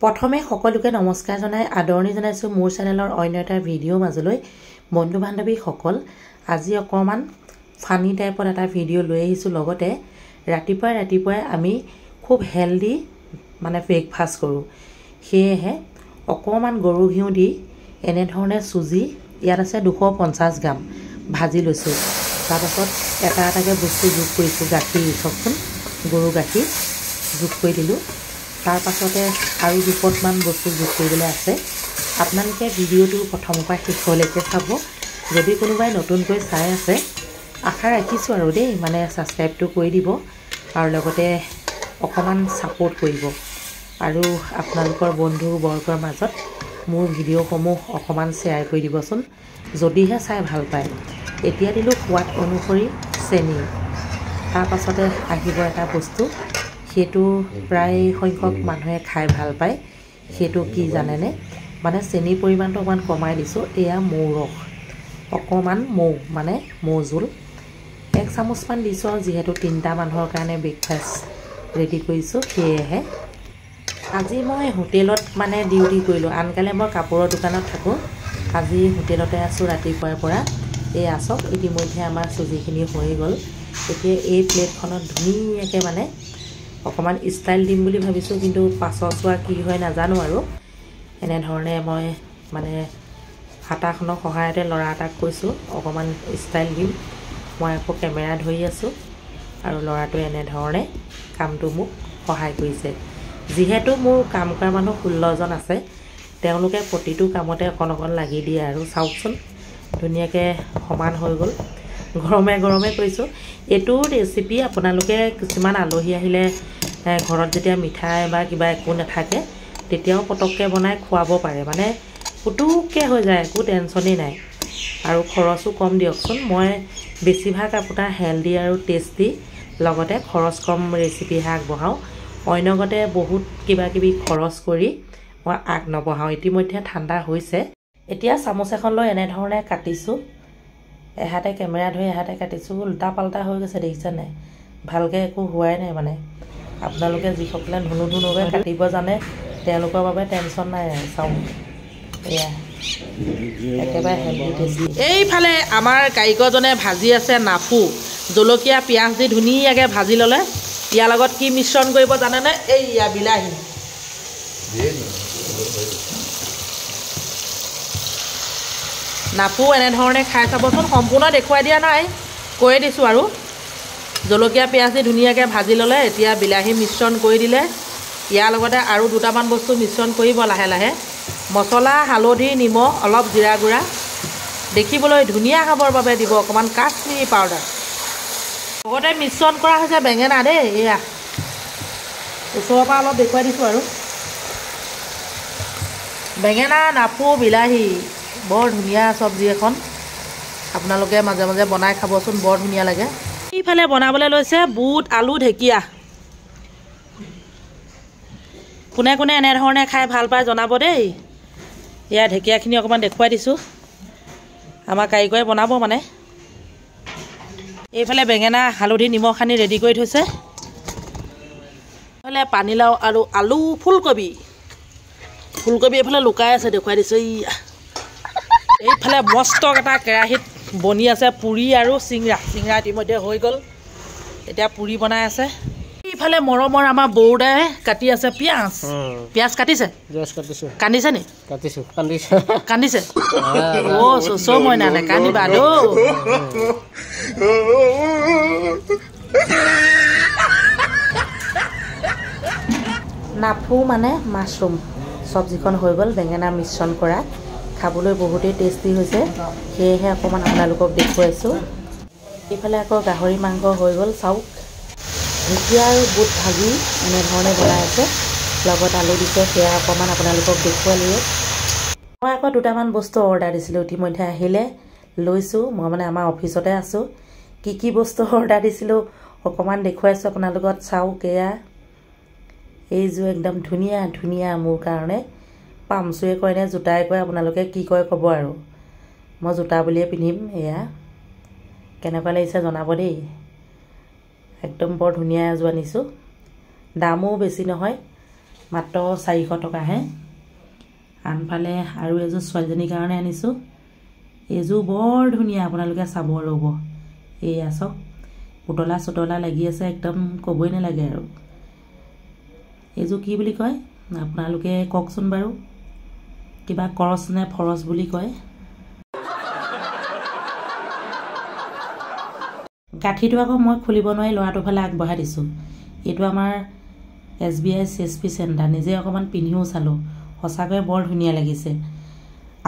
প্ৰথমে সকলোকে নমস্কাৰ জনাই আদৰণি জনাইছো মোৰ চেনেলৰ অন্য এটা ভিডিঅ' মাজলৈ বন্ধু বান্ধৱীসকল আজি অকমান ফানি টাইপৰ এটা ভিডিঅ' লৈ আহিছো লগতে ৰাতিপুৱাই আমি খুব হেলদি মানে ব্ৰেকফাষ্ট কৰো সেয়েহে অকমান গৰু ঘিউ দি এনে ধৰণে সুজি ইয়াত আছে 250 গ্ৰাম ভাজি লৈছো তাৰ পাছত এটাকে বস্তু যোগ কৰিছো গাখীৰ চকচোন গৰু গাখীৰ যোগ কৰি দিলো তাৰ পাছতে আৰু দুপটমান বস্তু যোগ কৰিবলৈ আছে আপোনালোকে ভিডিঅ'টো প্ৰথমৰ পৰা শেষলৈকে চাব যদি কোনোবাই নতুনকৈ চাই আছে আশা ৰাখিছো আৰু দেই মানে সাবস্ক্ৰাইবটো কৰি দিব আৰু লগতে অকমান সাপোৰ্ট কৰিব আৰু আপোনালোকৰ বন্ধু বৰ্গৰ মাজত মোৰ ভিডিঅ'সমূহ অকমান শেয়াৰ কৰি দিবচোন যদিহে চাই ভাল পায় এতিয়া দিলো সোৱাদ অনুসৰি চেনি তাৰ পাছতে আহিব এটা বস্তু হেতু প্ৰায় সংখ্যক মানুহে খাই ভাল পায় হেতু কি জানেনে মানে চেনি পৰিমাণটো অকমান কমাই দিছো এয়া মৌৰস অকমান মৌ মানে মৌজুল 1 চামুচ মান দিছো যেহেতু 3টা মানুহৰ কাৰণে ব্ৰেকফাষ্ট ৰেডি কৰিছো সেয়েহে আজি মই হোটেলত মানে ডিউটি কৰিলো আনকালে মই কাপোৰৰ দোকানত থাকো আজি হোটেলতে আছো ৰাতিপুৱাৰ পৰা এই আসক ইতিমধ্যে আমাৰ সুজিখিনি হৈ গল এতিয়া এই প্লেটখনত ধুনীয়াকে মানে অকমান ষ্টাইল দিম বুলি ভাবিছো কিন্তু পাছৰছোৱা কি হয় নাজানো আৰু এনে ধৰণে মই মানে হাতাখনৰ সহায়তে লৰা এটাক কৈছো অকমান ষ্টাইল দিম মই আকৌ কেমেৰা ধৰি আছো আৰু লৰাটো এনে ধৰণে কামটো মোক সহায় কৰিছে যেহেতু মোৰ কাম কৰা মানুহ 16 জন আছে তেওঁলোকে প্ৰতিটো কামতে অকন লাগি দিয়ে আৰু চাওকচোন ধুনীয়াকে সমান হৈ গল গৰমে কৈছো এটো ৰেচিপি আপোনালোকে কিছুমান আলহী আহিলে ঘৰত যেতিয়া মিঠাই বা কিবা একো নাথাকে তেতিয়াও পটককে বনাই খুৱাব পাৰে মানে পুতুককে হৈ যায় একো টেনচনই নাই আৰু খৰচো কম দিয়কচোন মই বেছিভাগ আপোনাৰ হেলদি আৰু টেস্টি লগতে খৰচ কম ৰেচিপি হাক বহাও অন্যগতে বহুত কিবা কিবি খৰচ কৰি মই আগ নবহাও ইতিমধ্যে ঠাণ্ডা হৈছে এতিয়া চামুচ এখন লৈ এনে ধৰণে কাটিছো এহাতে কেমেৰা ধৰি এহাতে কাটিছো উল্টা পাল্টা হৈ গৈছে দেখিছা নাই ভালকে একো হোৱাই নাই মানে আপোনালোকে যিসকলে ধুনুকৈ কাটিব জানে তেওঁলোকৰ বাবে টেনচন নাই চাও এয়া একেবাৰে হেলদি টেস্টি এইফালে আমাৰ কাৰিকৰজনে ভাজি আছে নাফু জলকীয়া পিয়াজ দি ধুনীয়াকে ভাজি ললে ইয়াৰ লগত কি মিশ্ৰণ কৰিব জানেনে এইয়া বিলাহী নাফু এনে ধৰণে খাই চাবচোন সম্পূৰ্ণ দেখুৱাই দিয়া নাই কৈ দিছো আৰু জলকীয়া পিয়াজ দি ধুনীয়াকে ভাজি ললে এতিয়া বিলাহী মিশ্ৰণ কৰি দিলে ইয়াৰ লগতে আৰু দুটামান বস্তু মিশ্ৰণ কৰিব লাহে লাহে মছলা হালধি নিমখ অলপ জিৰা গুড়া দেখিবলৈ ধুনীয়া খাবৰ বাবে দিব অকমান কাশ্মীৰী পাউডাৰ লগতে মিশ্ৰণ কৰা হৈছে বেঙেনা দেই এয়া ওচৰৰ পৰা অলপ দেখুৱাই দিছো আৰু বেঙেনা নাফু বিলাহী বৰ ধুনীয়া সবজি এখন আপোনালোকে মাজে মাজে বনাই খাবচোন বৰ ধুনীয়া লাগে এইফালে বনাবলৈ লৈছে বুট আলু ঢেকিয়া কোনে কোনে এনে ধৰণে খাই ভাল পায় জনাব দেই ইয়া ঢেকিয়াখিনি অকমান দেখুৱাই দিছো আমাৰ কাৰিকৰে বনাব মানে এইফালে বেঙেনা হালধি নিমখ সানি ৰেডি কৰি থৈছে এইফালে পানীলাও আৰু আলু ফুলকবি এইফালে লুকাই আছে দেখুৱাই দিছো এইফালে মস্ত এটা কেৰাহীত বনি আছে পুৰি আৰু চিংৰা ইতিমধ্যে হৈ গল এতিয়া পুৰি বনাই আছে এইফালে মৰমৰ আমাৰ বৌদাই কাটি আছে পিয়াজ কাটিছে কান্দিছে নি কান্দিছে ও চো মইনা নে কান্দিবা দো নাফু মানে মাছৰুম সবজিখন হৈ গল বেঙেনা মিশ্ৰণ কৰা খাবলৈ বহুতেই টেস্টি হৈছে সেয়েহে অকমান আপোনালোকক দেখুৱাইছো এইফালে আকৌ গাহৰি মাংস হৈ গল চাওক ঢেকিয়া আৰু বুট ভাজি এনে ধৰণে বনাই আছে লগত আলু দিছে সেয়া অকমান আপোনালোকক দেখুৱালিয়ে মই আকৌ দুটামান বস্তু অৰ্ডাৰ দিছিলো ইতিমধ্যে আহিলে লৈছো মই মানে আমাৰ অফিচতে আছো কি বস্তু অৰ্ডাৰ দিছিলো অকমান দেখুৱাইছো আপোনালোকক চাওক এয়া এই যে একদম ধুনীয়া মোৰ কাৰণে পামচুৱে কয় নে জোতাই কয় আপোনালোকে কি কয় ক'ব আৰু মই জোতা বুলিয়ে পিন্ধিম এয়া কেনেকুৱা লাগিছে জনাব দেই একদম বৰ ধুনীয়া এজো আনিছো দামও বেছি নহয় মাত্ৰ 400 টকাহে আনফালে আৰু এযোৰ ছোৱালীজনীৰ কাৰণে আনিছোঁ এইযোৰ বৰ ধুনীয়া আপোনালোকে চাব ৰ'ব এয়া চাওক পুতলা চুতলা লাগি আছে একদম ক'বই নালাগে আৰু এইযোৰ কি বুলি কয় আপোনালোকে কওকচোন বাৰু কিবা কৰছ নে ফৰছ বুলি কয় গাঁঠিটো আকৌ মই খুলিব নোৱাৰি ল'ৰাটোৰ ফালে আগবঢ়াই দিছোঁ এইটো আমাৰ SBI CSP চেণ্টাৰ নিজে অকণমান পিন্ধিও চালোঁ সঁচাকৈ বৰ ধুনীয়া লাগিছে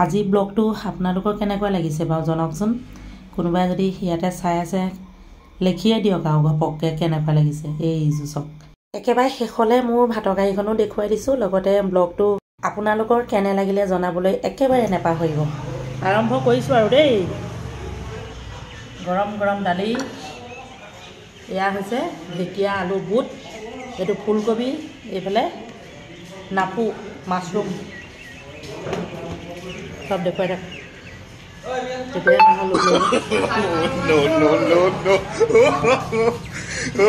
আজি ব্লগটো আপোনালোকৰ কেনেকুৱা লাগিছে বাৰু জনাওকচোন কোনোবাই যদি ইয়াতে চাই আছে লিখিয়ে দিয়ক আৰু ঘপককৈ কেনেকুৱা লাগিছে এইযোৰ চাওক একেবাৰে শেষলৈ মোৰ ভাতৰ গাড়ীখনো দেখুৱাই দিছোঁ লগতে ব্লগটো আপোনালোকৰ কেনে লাগিলে জনাবলৈ একেবাৰে নেপাহৰিব আৰম্ভ কৰিছোঁ আৰু দেই গৰম গৰম দালি এয়া হৈছে ঢেকীয়া আলু বুট এইটো ফুলকবি এইফালে নাপু মাছৰুম সব দেখুৱাই থাক no.